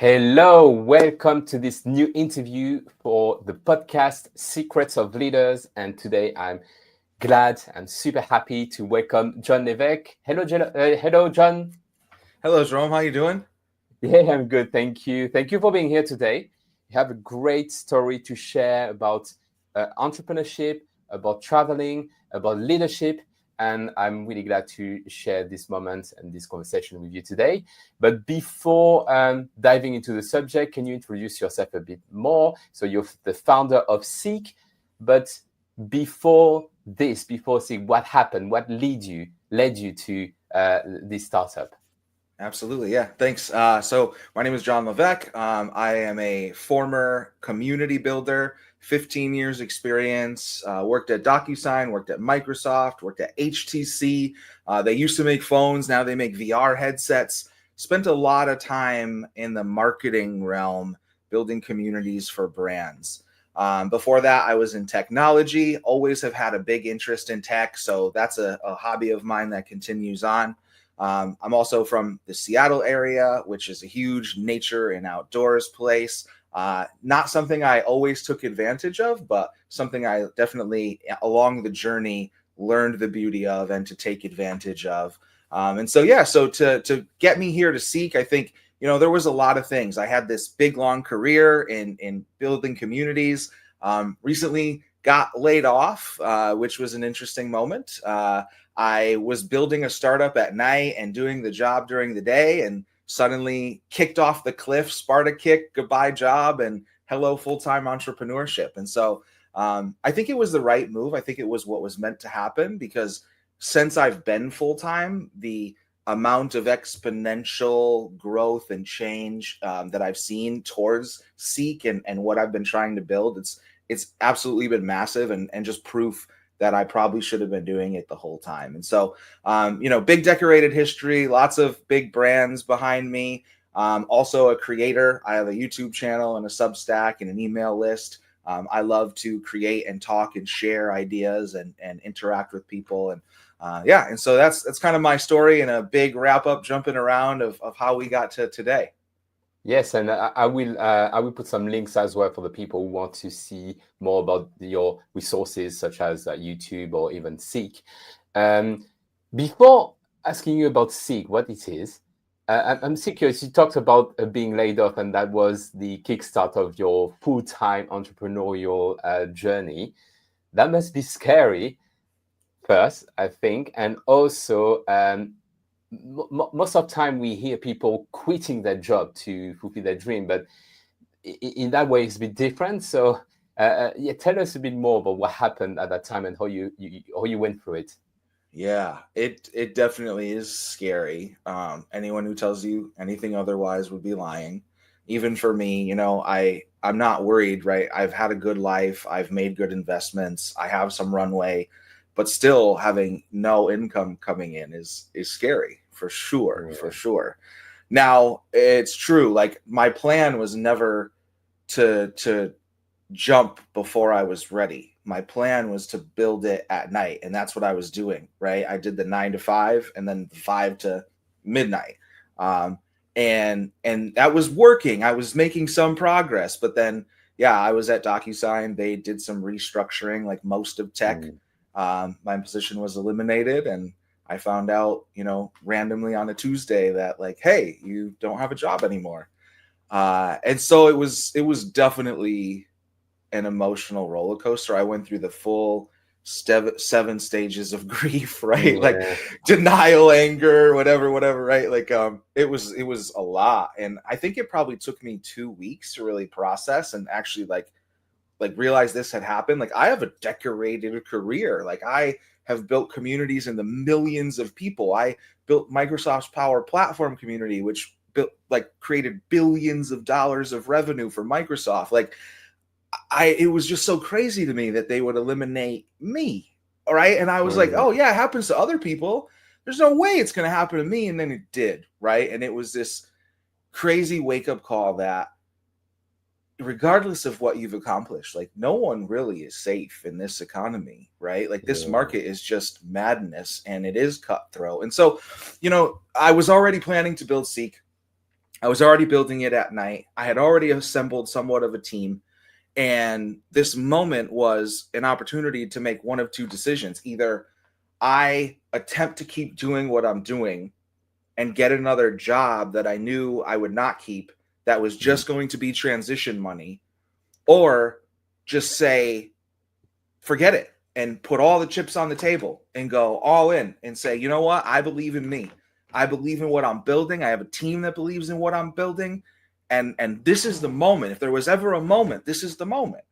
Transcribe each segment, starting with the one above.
Hello, welcome to this new interview for the podcast Secrets of Leaders. And today I'm super happy to welcome Jon Levesque. Hello, John. Hello, Jerome. How you doing? Yeah, I'm good. Thank you. Thank you for being here today. You have a great story to share about entrepreneurship, about traveling, about leadership. And I'm really glad to share this moment and this conversation with you today. But before diving into the subject, can you introduce yourself a bit more? So you're the founder of Seeq, but before Seeq, what happened? What led you to this startup? Absolutely. Yeah. Thanks. So my name is Jon Levesque. I am a former community builder, 15 years experience, worked at DocuSign, worked at Microsoft, worked at HTC. They used to make phones. Now they make VR headsets. Spent a lot of time in the marketing realm, building communities for brands. Before that, I was in technology, always have had a big interest in tech. So that's a hobby of mine that continues on. I'm also from the Seattle area, which is a huge nature and outdoors place. Not something I always took advantage of, but something I definitely along the journey learned the beauty of and to take advantage of. So to get me here to Seeq, I think, there was a lot of things. I had this big, long career in building communities. Recently got laid off, which was an interesting moment. I was building a startup at night and doing the job during the day, and suddenly kicked off the cliff, Sparta kick, goodbye job, and hello full-time entrepreneurship. And so I think it was the right move. I think it was what was meant to happen, because since I've been full-time, the amount of exponential growth and change that I've seen towards Seeq and what I've been trying to build, it's absolutely been massive, and just proof that I probably should have been doing it the whole time. And so, big decorated history, lots of big brands behind me. Also a creator. I have a YouTube channel and a Substack and an email list. I love to create and talk and share ideas and interact with people. And so that's kind of my story, and a big wrap up jumping around of how we got to today. Yes, and I will put some links as well for the people who want to see more about your resources, such as YouTube or even Seeq. Before asking you about Seeq, what it is, I'm so curious. You talked about being laid off, and that was the kickstart of your full-time entrepreneurial journey. That must be scary first, I think, and also most of the time we hear people quitting their job to fulfill their dream, but in that way it's a bit different. So yeah, tell us a bit more about what happened at that time and how you went through it. Yeah, it definitely is scary. Anyone who tells you anything otherwise would be lying. Even for me, I'm not worried, right? I've had a good life. I've made good investments. I have some runway, but still having no income coming in is scary for sure, for Yeah. sure. Now, it's true. Like, my plan was never to jump before I was ready. My plan was to build it at night, and that's what I was doing, right? I did the 9 to 5 and then 5 to midnight. Um, and that was working. I was making some progress, but then yeah, I was at DocuSign. They did some restructuring, like most of tech. Mm. My position was eliminated, and I found out, randomly on a Tuesday that, like, hey, you don't have a job anymore. And so it was definitely an emotional roller coaster. I went through the full 7 stages of grief, right? Like Yeah. denial, anger, whatever, right? Like it was a lot. And I think it probably took me 2 weeks to really process and actually like realize this had happened. Like, I have a decorated career. Like, I have built communities in the millions of people. I built Microsoft's Power Platform community, which built, like, created billions of dollars of revenue for Microsoft. Like, it was just so crazy to me that they would eliminate me. All right. And I was like, Mm. oh yeah, it happens to other people. There's no way it's going to happen to me. And then it did. Right. And it was this crazy wake up call that regardless of what you've accomplished, like, no one really is safe in this economy, right? Like, this Yeah. market is just madness, and it is cutthroat. And so, I was already planning to build Seeq. I was already building it at night. I had already assembled somewhat of a team. And this moment was an opportunity to make one of two decisions. Either I attempt to keep doing what I'm doing and get another job that I knew I would not keep, that was just going to be transition money, or just say, forget it and put all the chips on the table and go all in and say, you know what? I believe in me. I believe in what I'm building. I have a team that believes in what I'm building. And this is the moment. If there was ever a moment, this is the moment.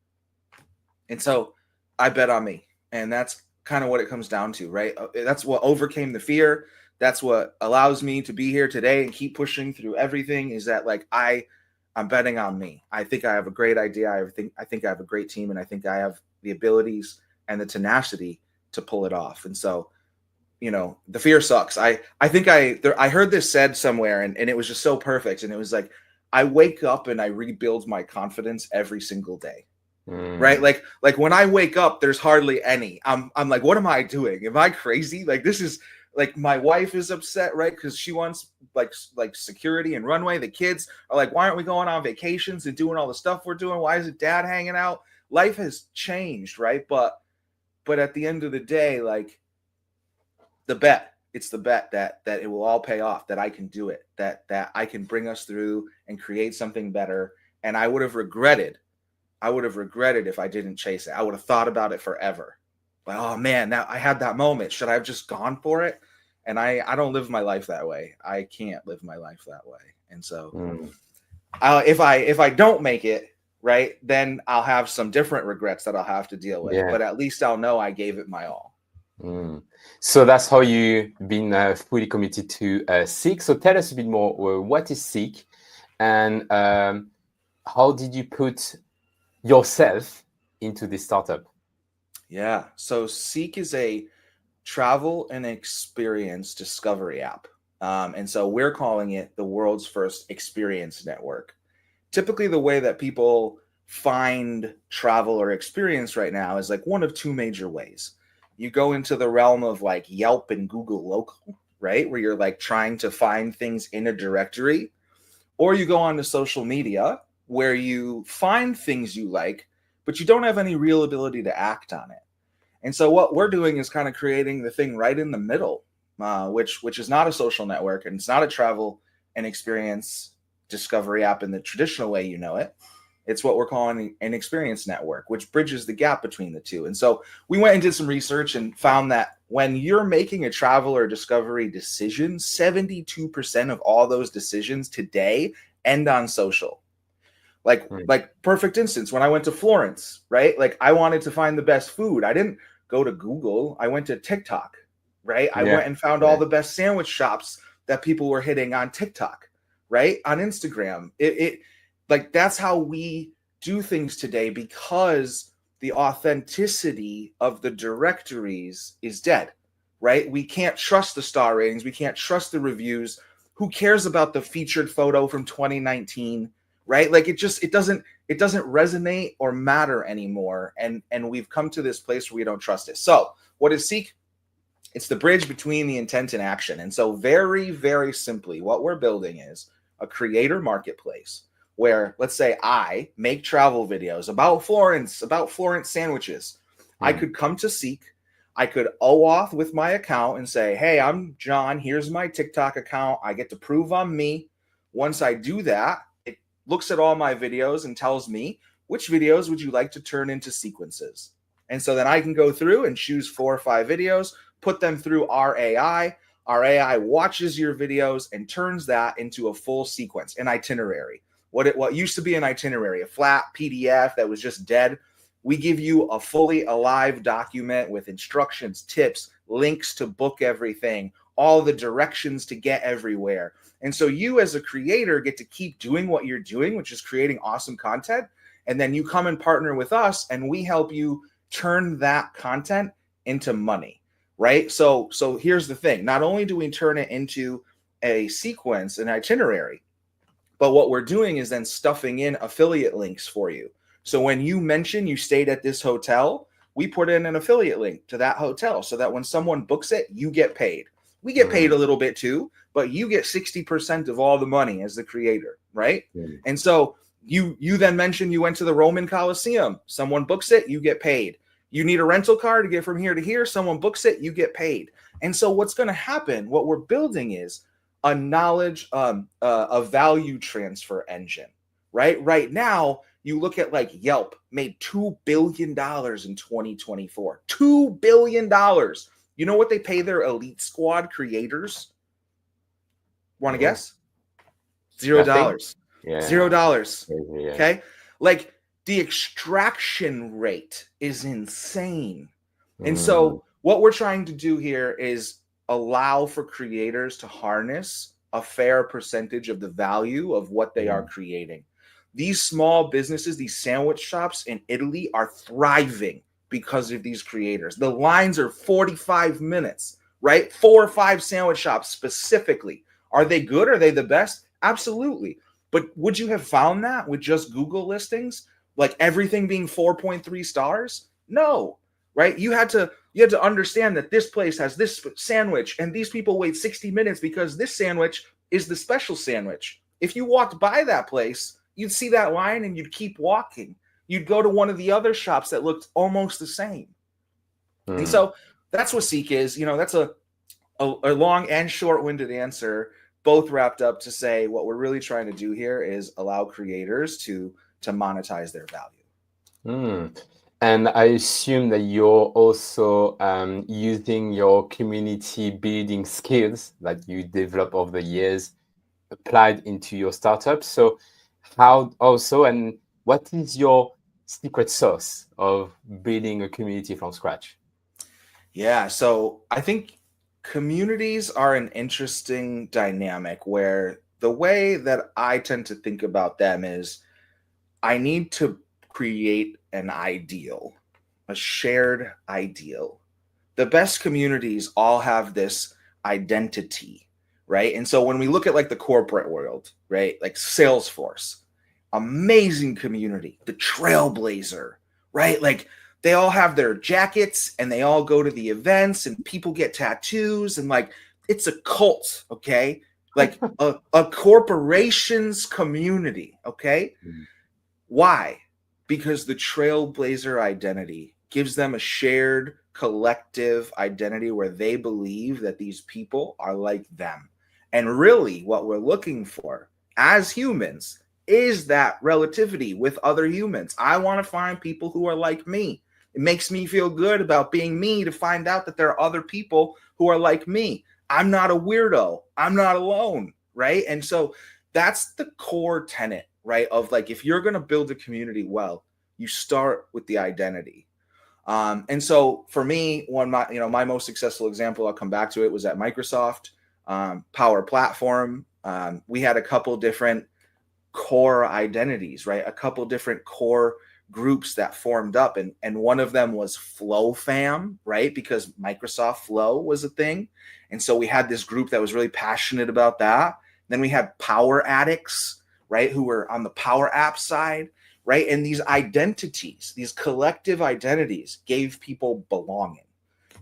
And so I bet on me. And that's kind of what it comes down to, right? That's what overcame the fear. That's what allows me to be here today and keep pushing through everything, is that like I'm betting on me. I think I have a great idea. I think I have a great team, and I think I have the abilities and the tenacity to pull it off. And so, you know, the fear sucks. I think I heard this said somewhere, and it was just so perfect. And it was like, I wake up and I rebuild my confidence every single day. Right? Like when I wake up, there's hardly any. I'm like, what am I doing? Am I crazy? Like, this is like, my wife is upset, right? Because she wants like security and runway. The kids are like, why aren't we going on vacations and doing all the stuff we're doing? Why is it dad hanging out? Life has changed, right? But at the end of the day, like, it's the bet that it will all pay off, that I can do it, that I can bring us through and create something better. And I would have regretted if I didn't chase it. I would have thought about it forever. Like, oh man, now I had that moment. Should I have just gone for it? And I don't live my life that way. I can't live my life that way. And so if I don't make it, right, then I'll have some different regrets that I'll have to deal with. Yeah. But at least I'll know I gave it my all. So that's how you've been fully committed to Seeq. So tell us a bit more. What is Seeq, and how did you put yourself into this startup? Yeah. So Seeq is a travel and experience discovery app. And so we're calling it the world's first experience network. Typically, the way that people find travel or experience right now is like one of two major ways. You go into the realm of like Yelp and Google Local, right? Where you're like trying to find things in a directory, or you go on to social media where you find things you like, but you don't have any real ability to act on it. And so what we're doing is kind of creating the thing right in the middle, which is not a social network, and it's not a travel and experience discovery app in the traditional way you know it. It's what we're calling an experience network, which bridges the gap between the two. And so we went and did some research and found that when you're making a travel or discovery decision, 72% of all those decisions today end on social. Like perfect instance, when I went to Florence, right? Like, I wanted to find the best food. I didn't go to Google. I went to TikTok, right? I went and found all the best sandwich shops that people were hitting on TikTok, right? On Instagram. It like, that's how we do things today, because the authenticity of the directories is dead, right? We can't trust the star ratings. We can't trust the reviews. Who cares about the featured photo from 2019? Right? Like, it doesn't resonate or matter anymore. And we've come to this place where we don't trust it. So what is Seeq? It's the bridge between the intent and action. And so very, very simply, what we're building is a creator marketplace where, let's say, I make travel videos about Florence sandwiches. I could come to Seeq. I could OAuth with my account and say, hey, I'm John. Here's my TikTok account. I get to prove I'm me. Once I do that, looks at all my videos and tells me, which videos would you like to turn into sequences? And so then I can go through and choose 4 or 5 videos, put them through our AI. Our AI watches your videos and turns that into a full sequence, an itinerary. What used to be an itinerary, a flat PDF that was just dead. We give you a fully alive document with instructions, tips, links to book everything, all the directions to get everywhere. And so you as a creator get to keep doing what you're doing, which is creating awesome content. And then you come and partner with us and we help you turn that content into money, right? So here's the thing. Not only do we turn it into a sequence, an itinerary, but what we're doing is then stuffing in affiliate links for you. So when you mention you stayed at this hotel, we put in an affiliate link to that hotel so that when someone books it, you get paid. We get paid a little bit too, but you get 60% of all the money as the creator, right? And so you then mentioned you went to the Roman Colosseum. Someone books it, you get paid. You need a rental car to get from here to here. Someone books it, you get paid. And so what's going to happen, what we're building is a knowledge, a value transfer engine, right? Right now, you look at like Yelp made $2 billion in 2024. $2 billion. You know what they pay their elite squad creators? Want to guess? $0. Yeah. $0. Yeah. Okay. Like the extraction rate is insane. And so what we're trying to do here is allow for creators to harness a fair percentage of the value of what they are creating. These small businesses, these sandwich shops in Italy are thriving because of these creators. The lines are 45 minutes, right? 4 or 5 sandwich shops specifically. Are they good? Are they the best? Absolutely. But would you have found that with just Google listings? Like everything being 4.3 stars? No, right? You had to understand that this place has this sandwich and these people wait 60 minutes because this sandwich is the special sandwich. If you walked by that place, you'd see that line and you'd keep walking. You'd go to one of the other shops that looked almost the same. And so that's what Seeq is. That's a long and short-winded answer, both wrapped up to say what we're really trying to do here is allow creators to monetize their value. And I assume that you're also using your community building skills that you develop over the years applied into your startup. So how also, and what is your secret sauce of building a community from scratch? Yeah, so I think communities are an interesting dynamic where the way that I tend to think about them is I need to create an ideal, a shared ideal. The best communities all have this identity, right? And so when we look at like the corporate world, right? Like Salesforce, amazing community, the trailblazer, right? Like they all have their jackets and they all go to the events and people get tattoos and like it's a cult, okay? Like a corporation's community, okay? Why? Because the trailblazer identity gives them a shared collective identity where they believe that these people are like them. And really what we're looking for as humans is that relativity with other humans. I want to find people who are like me. It makes me feel good about being me to find out that there are other people who are like me. I'm not a weirdo. I'm not alone, right? And so that's the core tenet, right? Of like, if you're going to build a community well, you start with the identity. And so for me, my most successful example, I'll come back to it, was at Microsoft, Power Platform. We had a couple different core identities, right? A couple different core groups that formed up. And one of them was Flow Fam, right? Because Microsoft Flow was a thing. And so we had this group that was really passionate about that. Then we had Power Addicts, right? Who were on the Power App side, right? And these identities, these collective identities gave people belonging.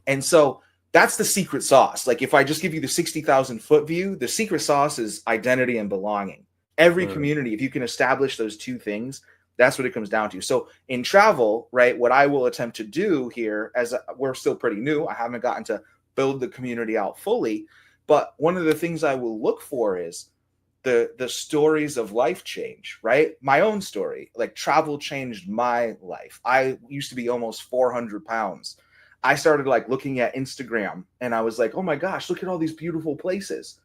And so that's the secret sauce. Like if I just give you the 60,000 foot view, the secret sauce is identity and belonging. Every community, if you can establish those two things, that's what it comes down to. So in travel, right, what I will attempt to do here, as we're still pretty new, I haven't gotten to build the community out fully, but one of the things I will look for is the stories of life change, right? My own story, like travel changed my life. I used to be almost 400 pounds. I started like looking at Instagram and I was like, oh my gosh, look at all these beautiful places.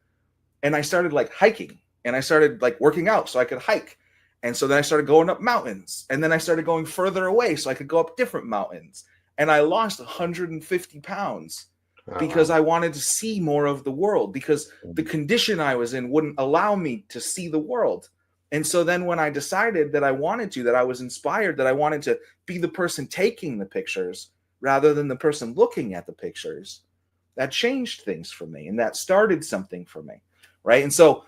And I started like hiking and I started like working out so I could hike. And so then I started going up mountains and then I started going further away so I could go up different mountains. And I lost 150 pounds because I wanted to see more of the world, because the condition I was in wouldn't allow me to see the world. And so then when I decided that I wanted to, that I was inspired, that I wanted to be the person taking the pictures rather than the person looking at the pictures, that changed things for me and that started something for me, right? And so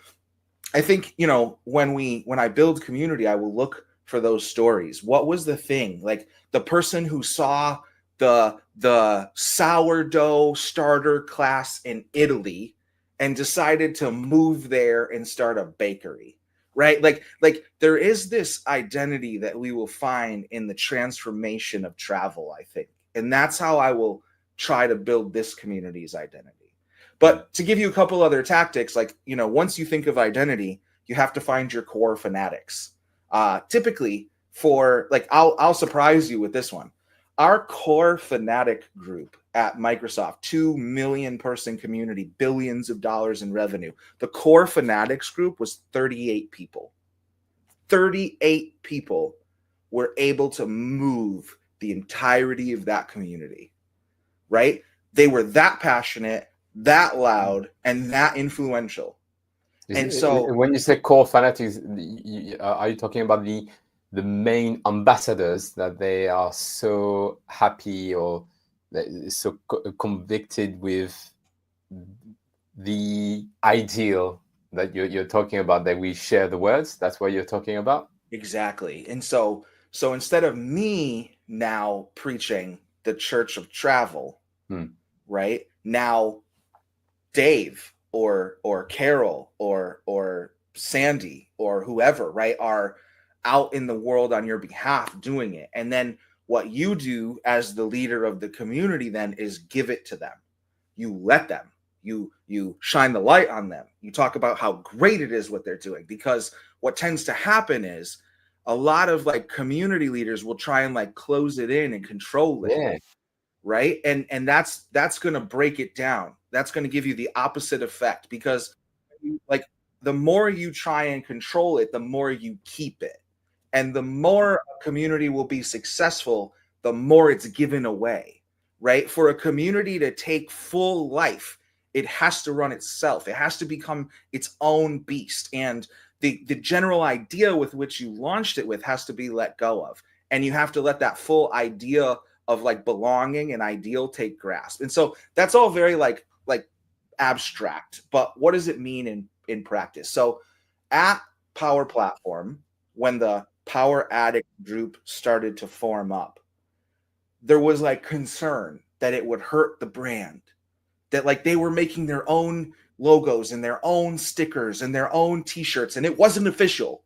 I think, when I build community, I will look for those stories. What was the thing? Like the person who saw the sourdough starter class in Italy and decided to move there and start a bakery, right? Like there is this identity that we will find in the transformation of travel, I think. And that's how I will try to build this community's identity. But to give you a couple other tactics, like, you know, once you think of identity, you have to find your core fanatics. Typically, for like, I'll surprise you with this one. Our core fanatic group at Microsoft, 2 million person community, billions of dollars in revenue. The core fanatics group was 38 people. 38 people were able to move the entirety of that community, right? They were that passionate, that loud, and that influential. And so when you say core fanatics, are you talking about the main ambassadors that they are so happy or so convicted with the ideal that you're talking about, that we share the words? That's what you're talking about? exactly. And so instead of me now preaching the church of travel, right? Now Dave or Carol or Sandy or whoever, right, are out in the world on your behalf doing it. And then what you do as the leader of the community then is give it to them. You let them. You shine the light on them. You talk about how great it is what they're doing, because what tends to happen is a lot of like community leaders will try and like close it in and control it. Yeah. Right. And that's going to break it down. That's going to give you the opposite effect, because like the more you try and control it, the more you keep it. And the more a community will be successful, the more it's given away. Right. For a community to take full life, it has to run itself. It has to become its own beast. And the general idea with which you launched it with has to be let go of. And you have to let that full idea of like belonging and ideal take grasp. And so that's all very like abstract, but what does it mean in practice? So at Power Platform, when the Power Addict group started to form up, there was like concern that it would hurt the brand, that like they were making their own logos and their own stickers and their own t-shirts, and it wasn't official.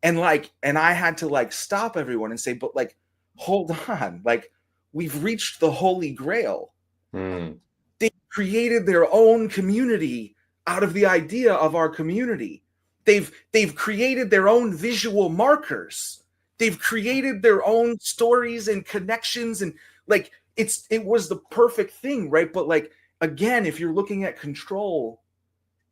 And I had to like stop everyone and say, but like, hold on, like, we've reached the holy grail. They created their own community out of the idea of our community. They've created their own visual markers. They've created their own stories and connections, and like it was the perfect thing, right? But like, again, if you're looking at control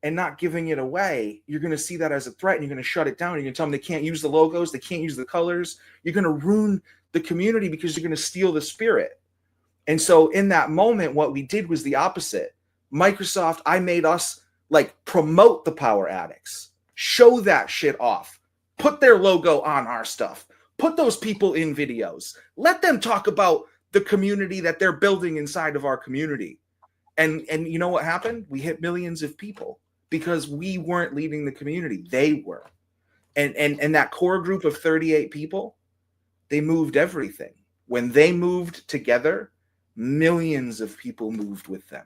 and not giving it away, you're going to see that as a threat, and you're going to shut it down. You're going to tell them they can't use the logos, they can't use the colors. You're going to ruin the community because you're going to steal the spirit. And so in that moment, what we did was the opposite. Microsoft, I made us like promote the Power Addicts, show that shit off, put their logo on our stuff, put those people in videos, let them talk about the community that they're building inside of our community. And you know what happened? We hit millions of people because we weren't leading the community. They were. And that core group of 38 people, they moved everything. When they moved together, millions of people moved with them.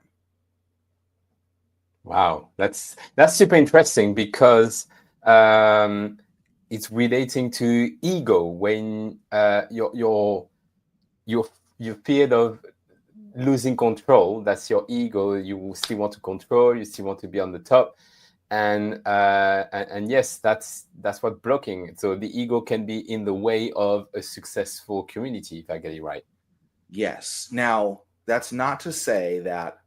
Wow, that's super interesting, because it's relating to ego. When you're feared of losing control, that's your ego. You still want to control, you still want to be on the top, and yes, that's what blocking. So the ego can be in the way of a successful community, if I get it right. Yes. Now, that's not to say that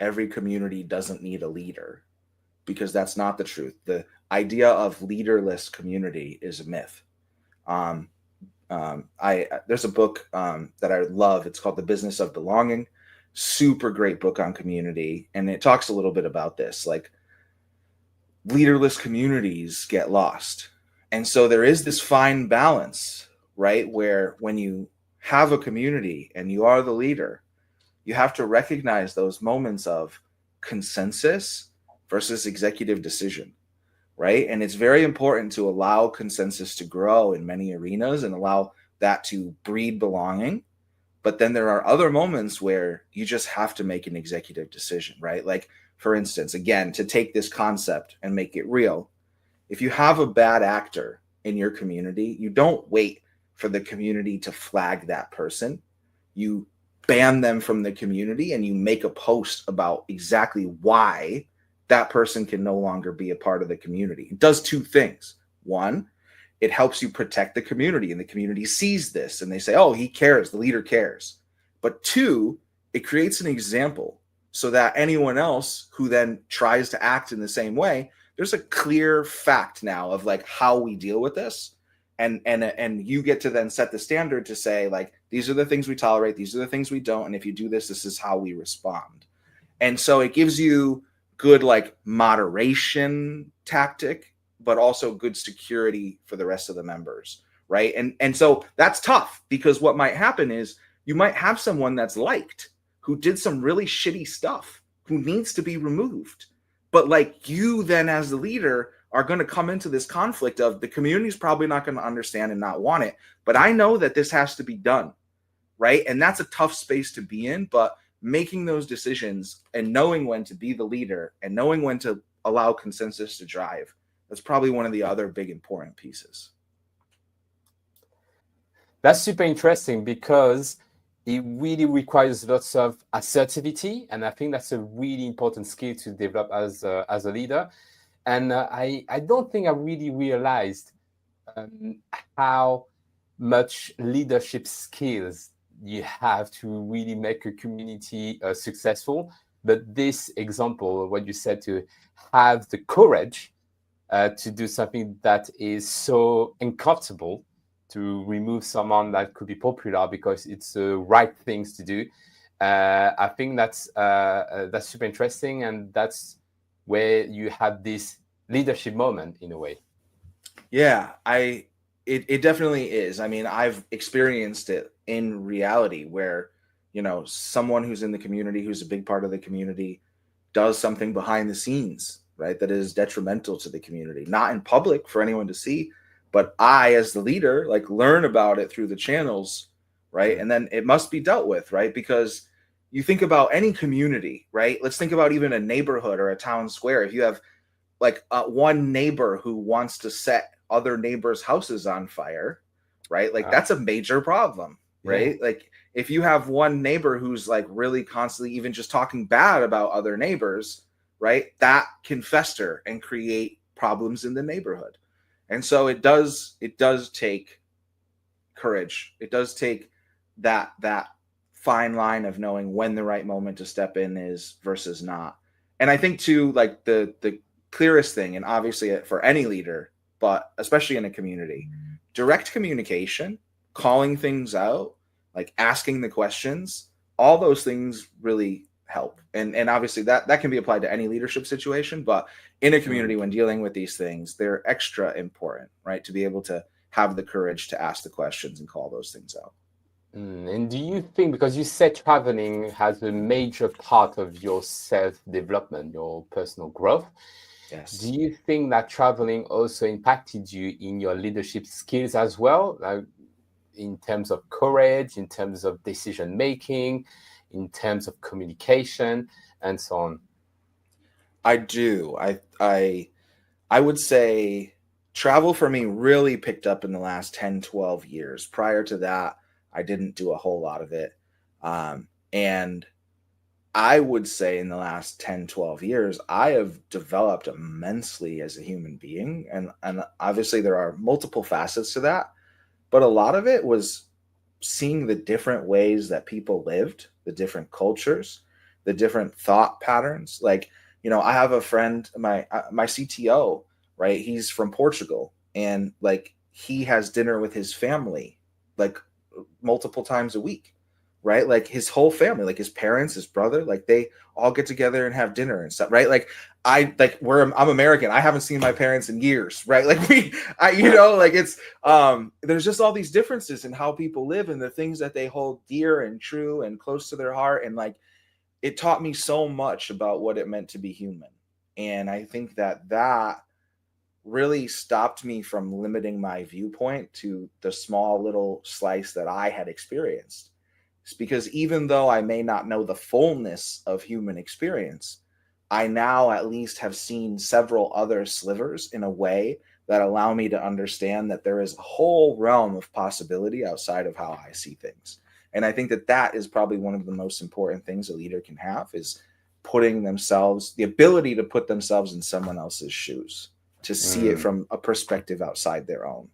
every community doesn't need a leader, because that's not the truth. The idea of leaderless community is a myth. There's a book that I love. It's called The Business of Belonging. Super great book on community, and it talks a little bit about this. Like, leaderless communities get lost, and so there is this fine balance, right, where when you have a community and you are the leader, you have to recognize those moments of consensus versus executive decision, right? And it's very important to allow consensus to grow in many arenas and allow that to breed belonging. But then there are other moments where you just have to make an executive decision, right? Like, for instance, again, to take this concept and make it real, if you have a bad actor in your community, you don't wait for the community to flag that person. You ban them from the community and you make a post about exactly why that person can no longer be a part of the community. It does two things. One, it helps you protect the community, and the community sees this and they say, oh, he cares, the leader cares. But two, it creates an example so that anyone else who then tries to act in the same way, there's a clear fact now of like how we deal with this. And you get to then set the standard to say, like, these are the things we tolerate, these are the things we don't, and if you do this, this is how we respond. And so it gives you good like moderation tactic, but also good security for the rest of the members, right? And so that's tough, because what might happen is you might have someone that's liked who did some really shitty stuff, who needs to be removed. But like, you then as the leader are going to come into this conflict of the community's probably not going to understand and not want it, but I know that this has to be done, right? And that's a tough space to be in, but making those decisions and knowing when to be the leader and knowing when to allow consensus to drive, that's probably one of the other big important pieces. That's super interesting because it really requires lots of assertivity, and I think that's a really important skill to develop as a leader. And I don't think I really realized how much leadership skills you have to really make a community successful. But this example, what you said, to have the courage to do something that is so uncomfortable, to remove someone that could be popular because it's the right things to do. I think that's super interesting, and that's where you have this leadership moment in a way. Yeah, it definitely is. I mean, I've experienced it in reality where, someone who's in the community, who's a big part of the community, does something behind the scenes, right, that is detrimental to the community, not in public for anyone to see, but I, as the leader, like, learn about it through the channels, right? And then it must be dealt with, right? Because you think about any community, right? Let's think about even a neighborhood or a town square. If you have like one neighbor who wants to set other neighbors' houses on fire, right? Like, that's a major problem, right? Yeah. Like, if you have one neighbor who's like really constantly even just talking bad about other neighbors, right, that can fester and create problems in the neighborhood. And so it does take courage. It does take that fine line of knowing when the right moment to step in is versus not. And I think too, like, the clearest thing, and obviously for any leader, but especially in a community, direct communication, calling things out, like asking the questions, all those things really help. And obviously that can be applied to any leadership situation, but in a community, when dealing with these things, they're extra important, right? To be able to have the courage to ask the questions and call those things out. And do you think, because you said traveling has a major part of your self-development, your personal growth, yes, do you think that traveling also impacted you in your leadership skills as well, like in terms of courage, in terms of decision making, in terms of communication, and so on? I do. I would say travel for me really picked up in the last 10, 12 years. Prior to that, I didn't do a whole lot of it. And I would say in the last 10, 12 years, I have developed immensely as a human being. And obviously there are multiple facets to that, but a lot of it was seeing the different ways that people lived, the different cultures, the different thought patterns. Like, I have a friend, my CTO, right? He's from Portugal, and like, he has dinner with his family like multiple times a week, right? Like, his whole family, like his parents, his brother, like, they all get together and have dinner and stuff, right? Like, I'm American. I haven't seen my parents in years, right? Like, like, it's there's just all these differences in how people live and the things that they hold dear and true and close to their heart. And like, it taught me so much about what it meant to be human. And I think that really stopped me from limiting my viewpoint to the small little slice that I had experienced. It's because even though I may not know the fullness of human experience, I now at least have seen several other slivers in a way that allow me to understand that there is a whole realm of possibility outside of how I see things. And I think that that is probably one of the most important things a leader can have, is putting themselves, the ability to put themselves in someone else's shoes, to see it from a perspective outside their own.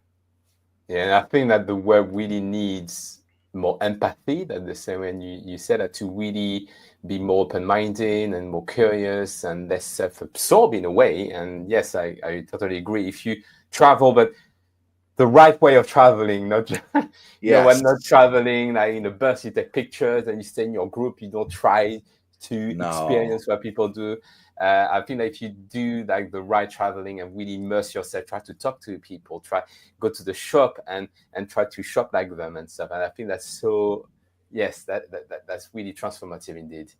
Yeah, and I think that the world really needs more empathy. That the same when you said that, to really be more open-minded and more curious and less self-absorbed in a way. And yes, I totally agree. If you travel, but the right way of traveling, not just, when not traveling like in a bus, you take pictures and you stay in your group, you don't try to experience what people do. I think that if you do like the right traveling and really immerse yourself, try to talk to people, try go to the shop and try to shop like them and stuff. And I think that's so, yes, that's really transformative indeed.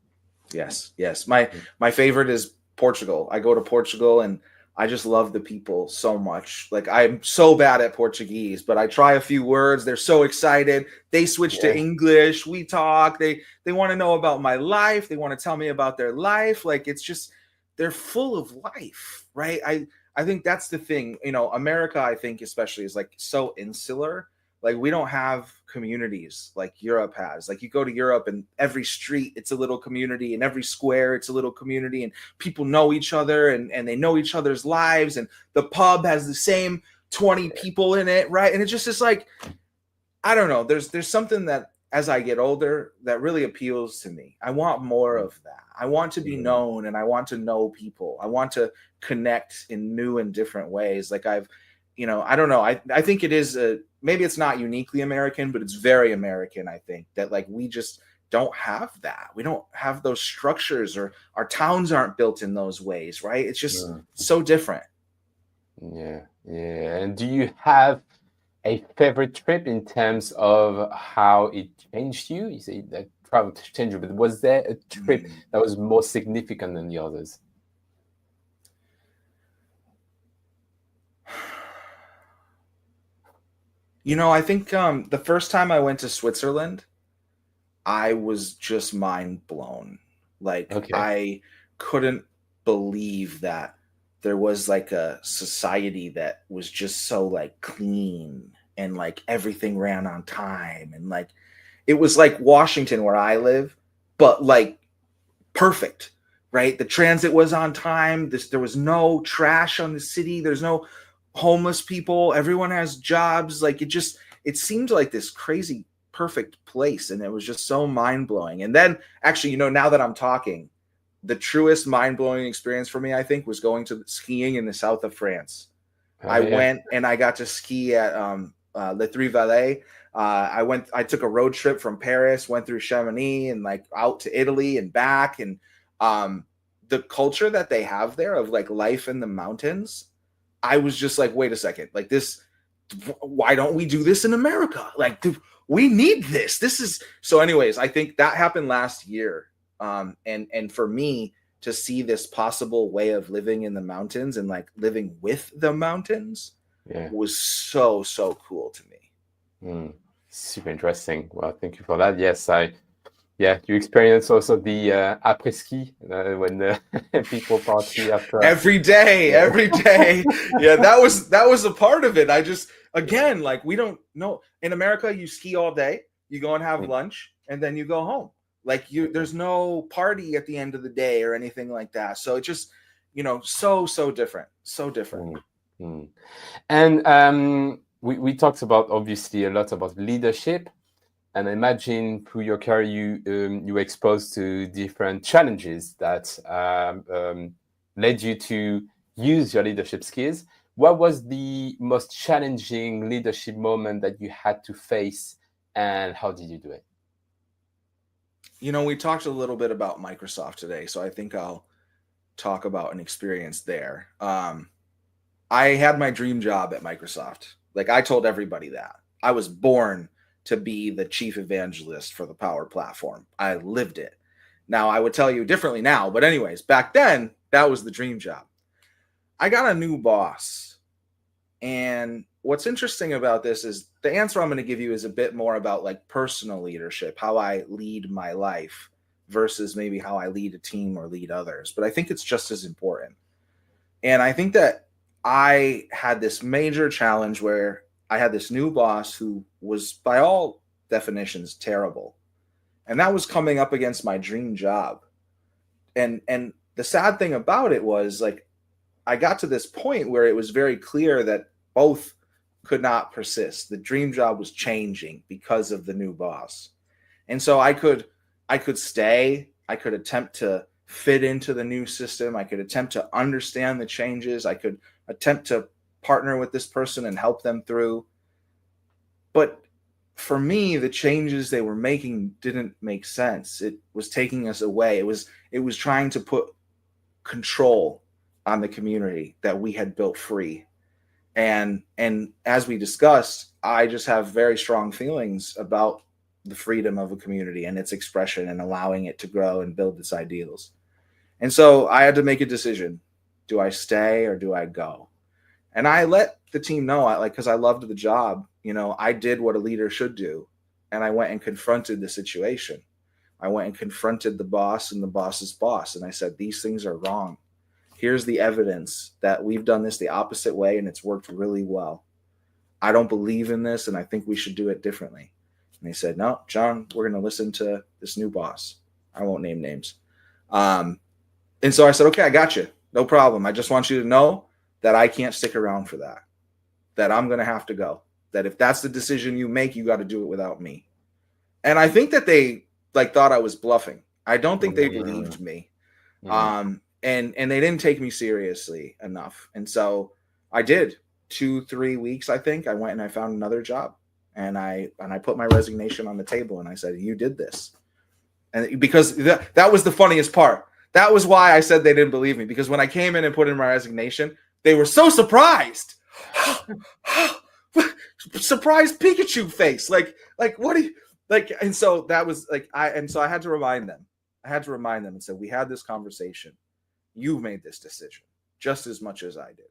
Yes. My favorite is Portugal. I go to Portugal and I just love the people so much. Like, I'm so bad at Portuguese, but I try a few words. They're so excited. They switch to English. We talk. They want to know about my life. They want to tell me about their life. Like, it's just, they're full of life, right? I think that's the thing. America, I think especially, is like so insular. Like, we don't have communities like Europe has. Like, you go to Europe and every street, it's a little community, and every square, it's a little community, and people know each other, and they know each other's lives, and the pub has the same 20 people in it, right? And it's just like, I don't know. There's something that, as I get older, that really appeals to me. I want more of that. I want to be known, and I want to know people. I want to connect in new and different ways. Like, I don't know. I think it is maybe it's not uniquely American, but it's very American. I think that, like, we just don't have that. We don't have those structures, or our towns aren't built in those ways, right? It's just so different. Yeah. And do you have a favorite trip in terms of how it changed you? You say that travel changed you, but was there a trip that was more significant than the others? I think the first time I went to Switzerland, I was just mind blown. Like, I couldn't believe that there was like a society that was just so like clean, and like everything ran on time, and like it was like Washington where I live, but like perfect, right? The transit was on time. There was no trash on the city. There's no homeless people. Everyone has jobs. Like, it seemed like this crazy perfect place, and it was just so mind-blowing. And then actually, now that I'm talking, the truest mind-blowing experience for me, I think, was going to skiing in the south of France. I went and I got to ski at Les Trois Vallées. I took a road trip from Paris, went through Chamonix and like out to Italy and back. And the culture that they have there of like life in the mountains, I was just like, wait a second, like this, why don't we do this in America? Like, we need this. This is so. Anyways, I think that happened last year, and for me to see this possible way of living in the mountains and like living with the mountains was so cool to me. Super interesting. Well, thank you for that. Yes, you experience also the après ski when people party after every day. Yeah, that was a part of it. I just, again, like, we don't know. In America, you ski all day, you go and have lunch, and then you go home. Like, there's no party at the end of the day or anything like that. So it just, so different. So different. And we talked about, obviously, a lot about leadership. And I imagine through your career, you were exposed to different challenges that led you to use your leadership skills. What was the most challenging leadership moment that you had to face, and how did you do it? We talked a little bit about Microsoft today, so I think I'll talk about an experience there. I had my dream job at Microsoft. Like, I told everybody that. I was born to be the chief evangelist for the Power Platform. I lived it. Now, I would tell you differently now, but anyways, back then, that was the dream job. I got a new boss, And what's interesting about this is the answer I'm going to give you is a bit more about like personal leadership, how I lead my life versus maybe how I lead a team or lead others. But I think it's just as important. And I think that I had this major challenge where I had this new boss who was, by all definitions, terrible. And that was coming up against my dream job. And the sad thing about it was like I got to this point where it was very clear that both could not persist. The dream job was changing because of the new boss. And so I could stay, I could attempt to fit into the new system, I could attempt to understand the changes, I could attempt to partner with this person and help them through. But for me, the changes they were making didn't make sense. It was taking us away. It was trying to put control on the community that we had built free. And as we discussed, I just have very strong feelings about the freedom of a community and its expression and allowing it to grow and build its ideals. And so I had to make a decision. Do I stay or do I go? And I let the team know, because I loved the job, I did what a leader should do. And I went and confronted the situation. I went and confronted the boss and the boss's boss. And I said, these things are wrong. Here's the evidence that we've done this the opposite way and it's worked really well. I don't believe in this and I think we should do it differently. And they said, no, John, we're going to listen to this new boss. I won't name names. And so I said, okay, I got you. No problem. I just want you to know that I can't stick around for that, that I'm going to have to go, that if that's the decision you make, you got to do it without me. And I think that they thought I was bluffing. I don't think they believed me. And they didn't take me seriously enough. And so I did 2-3 weeks. I think I went and I found another job and I put my resignation on the table and I said, you did this. And because that was the funniest part. That was why I said they didn't believe me, because when I came in and put in my resignation, they were so surprised. Surprised Pikachu face. Like, what do you like? And so that was I had to remind them. I had to remind them and say, we had this conversation. You made this decision just as much as I did.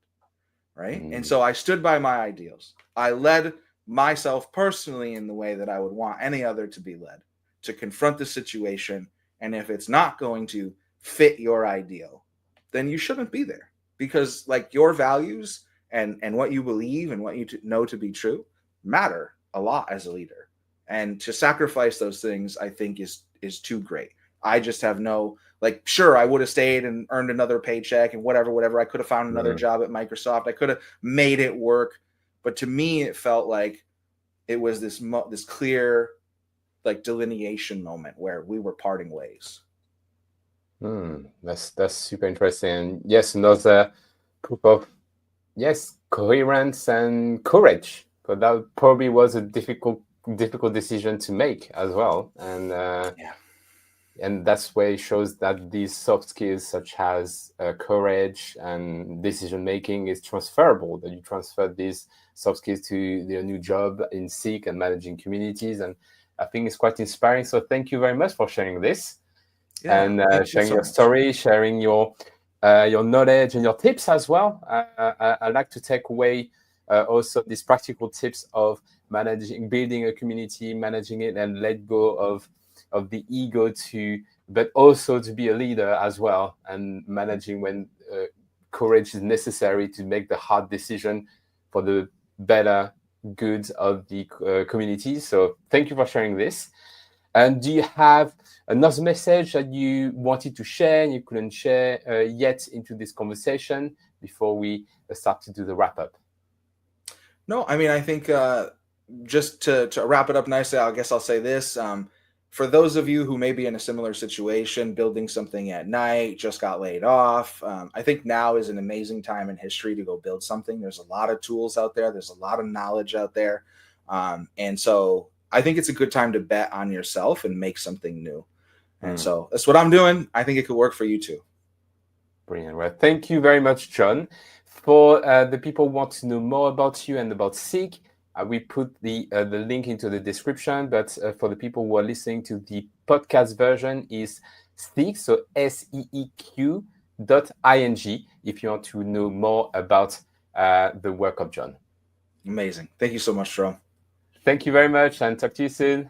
Right. And so I stood by my ideals. I led myself personally in the way that I would want any other to be led, to confront the situation. And if it's not going to fit your ideal, then you shouldn't be there, because your values and what you believe and what you know to be true matter a lot as a leader. And to sacrifice those things, I think is too great. I just have no, sure, I would have stayed and earned another paycheck and whatever. I could have found another job at Microsoft. I could have made it work. But to me, it felt like it was this clear, delineation moment where we were parting ways. That's super interesting. And yes, another proof of coherence and courage. But that probably was a difficult decision to make as well. And and that's where it shows that these soft skills such as courage and decision making is transferable, that you transfer these soft skills to your new job in Seeq and managing communities. And I think it's quite inspiring. So thank you very much for sharing this and sharing your story, sharing your knowledge and your tips as well. I like to take away also these practical tips of building a community, managing it, and let go of the ego but also to be a leader as well, and managing when courage is necessary to make the hard decision for the better good of the community. So thank you for sharing this. And do you have another message that you wanted to share and you couldn't share yet into this conversation before we start to do the wrap up? No, I mean, I think just to wrap it up nicely, I guess I'll say this. For those of you who may be in a similar situation, building something at night, just got laid off, I think now is an amazing time in history to go build something. There's a lot of tools out there. There's a lot of knowledge out there. And so I think it's a good time to bet on yourself and make something new. And so that's what I'm doing. I think it could work for you too. Brilliant. Well, thank you very much, Jon. For the people who want to know more about you and about Seeq, we put the link into the description. But for the people who are listening to the podcast version, is Seeq, so SEEQ.ing, if you want to know more about the work of Jon. Amazing. Thank you so much, Jerome. Thank you very much, and talk to you soon.